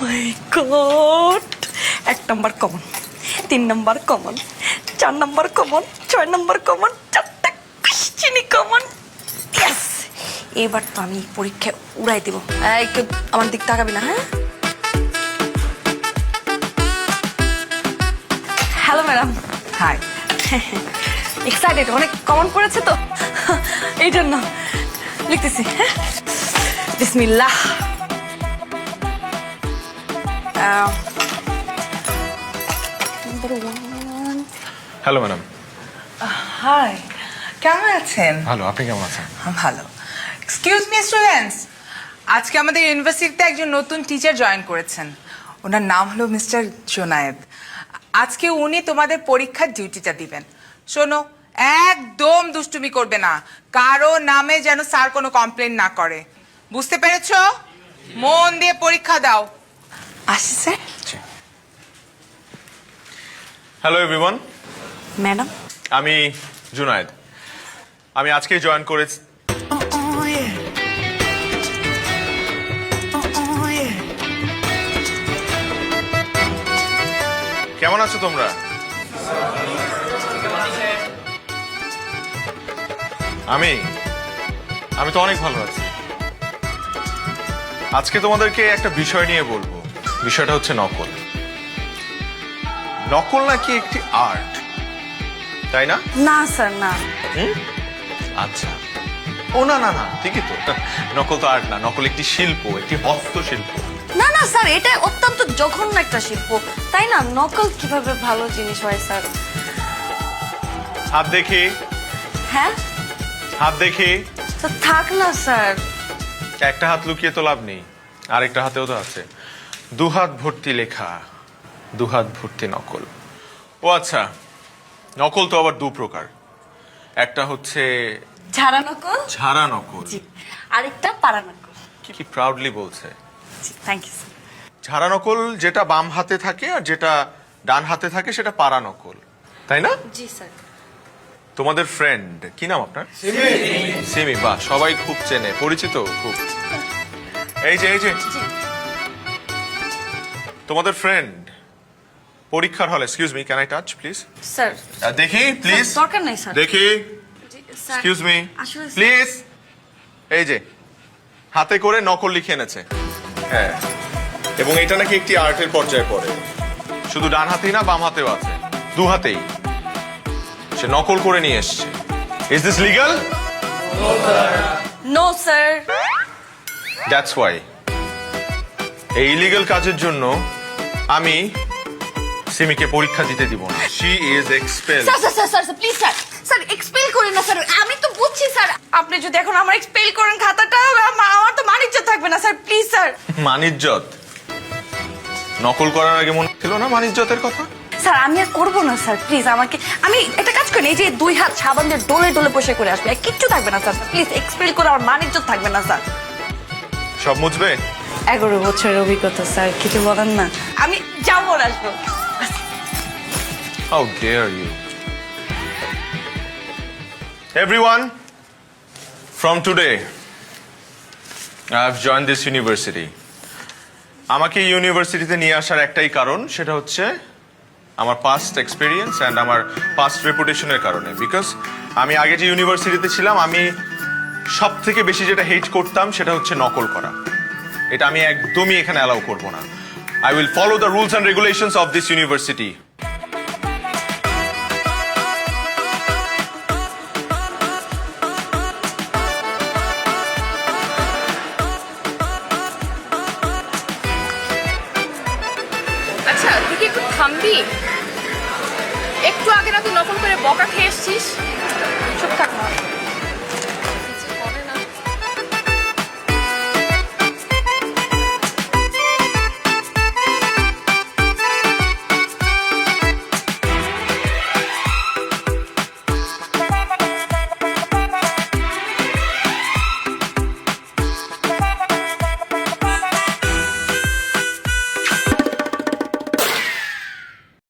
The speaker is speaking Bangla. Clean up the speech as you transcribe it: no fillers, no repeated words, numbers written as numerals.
মাই god, 1 number common, 3 number common, 4 number common, 6 number common, 4টা কোশ্চেনই কমন। ইয়েস, এবার তো আমি পরীক্ষা উড়াই দেব। কেউ আমার দিক তাকাবি না, হ্যাঁ? Hello madam. হাই। এক্সাইটেড, অনেক কমন পড়েছে তো এই জন্য লিখতেছি। হ্যাঁ, বিসমিল্লাহ। Hello madam. হাই, কেমন আছেন? ভালো, আপনি কেমন আছেন? ভালো। এক্সকিউজ মি স্টুডেন্টস, আজকে আমাদের ইউনিভার্সিটিতে একজন নতুন টিচার জয়েন করেছেন। ওনার নাম হলো মিস্টার জোনায়েদ। আজকে উনি তোমাদের পরীক্ষার ডিউটিটা দিবেন। শোনো, একদম দুষ্টুমি করবে না, কারো নামে যেন স্যার কোনো কমপ্লেন না করে। বুঝতে পেরেছো? মন দিয়ে পরীক্ষা দাও। আসি স্যার। Hello everyone, madam. আমি জুনায়েদ। আমি আজকেই জয়েন করেছি। কেমন আছো তোমরা? আমি তো অনেক ভালো আছি। আজকে তোমাদেরকে একটা বিষয় নিয়ে বলবো। বিষয়টা হচ্ছে নকল। নকল নাকি একটি আর্ট, তাই না? না স্যার, না। আচ্ছা, ও না না না, ঠিকই তো। নকল তো আর্ট না, নকল একটি শিল্প, একটি হস্তশিল্প। না না স্যার, এটা অত্যন্ত জঘন্য একটা শিল্প, তাই না? নকল কিভাবে ভালো জিনিস হয় স্যার? হাত দেখি, হ্যাঁ হাত দেখি। তো থাক না স্যার। একটা হাত লুকিয়ে তো লাভ নেই, আরেকটা হাতেও তো আছে। 2 হাত ভর্তি লেখা, 2 হাত ভর্তি নকল। ও আচ্ছা, নকল তো আবার 2 প্রকার। একটা হচ্ছে ঝাড়া নকল, ঝাড়া নকল। জি, আরেকটা পাড়া নকল। কি প্রাউডলি বলছে। জি, থ্যাংক ইউ স্যার। ঝাড়া নকল যেটা বাম হাতে থাকে আর যেটা ডান হাতে থাকে সেটা পাড়া নকল, তাই না? জি স্যার। তোমাদের ফ্রেন্ড কি নাম আপনার? সিমি। বাহ, সবাই খুব চেনে, পরিচিত খুব। এই যে তোমাদের ফ্রেন্ড পরীক্ষার হলে, excuse me, can I touch please? Sir দেখি প্লিজ। দরকার নাই স্যার। দেখি, জি, স্যার, এক্সকিউজ মি আসলে স্যার- প্লিজ। এই যে হাতে করে নকল লিখে এনেছে। হ্যাঁ, এবং এটা নাকি একটি আর্টের পর্যায়ে পড়ে। শুধু ডান হাতেই না, বাম হাতেও আছে, 2 হাতেই সে নকল করে নিয়ে এসছে। Is this legal? No sir. That's why এই ইলিগাল কাজের জন্য আমি সিমিকে পরীক্ষা দিতে দিব না। She is expel. Sir sir sir sir please sir, sir expel করেন না স্যার। আমি তো বুঝছি স্যার, আপনি যদি এখন আমার এক্সপেল করেন খাতাটা, আমার তো মানিজ্য থাকবে না স্যার। Please sir. মানিজ্জত? নকল করার আগে মনে ছিল না মানিজ্জতের কথা? স্যার আমি আর করবো না স্যার, প্লিজ আমাকে। আমি একটা কাজ করি, এই যে 2 হাত সাবান দিয়ে ডলে ডলে বসে করে আসবে, কিচ্ছু থাকবে না স্যার। প্লিজ এক্সপেল করে আমার মানিজ্য থাকবে না স্যার। সব মুছবে? 11 বছরের অভিজ্ঞতা স্যার, কিছু বলেন না। আমি যাবো আর আসবো। How dare you? Everyone, from today, I have joined this university. আমাকে ইউনিভার্সিটিতে নিয়ে আসার একটাই কারণ, সেটা হচ্ছে আমার পাস্ট এক্সপিরিয়েন্স অ্যান্ড আমার পাস্ট রেপুটেশনের কারণে। বিকজ আমি আগে যে ইউনিভার্সিটিতে ছিলাম, আমি সব থেকে বেশি যেটা হেট করতাম সেটা হচ্ছে নকল করা। এটা আমি একদমই এখানে অ্যালাউ করব না। I will follow the rules and regulations of this university. আচ্ছা, তুই কি একটু থামবি? একটু আগে না তুই নকল করে বকা খেয়ে এসছিস? চুপ থাক।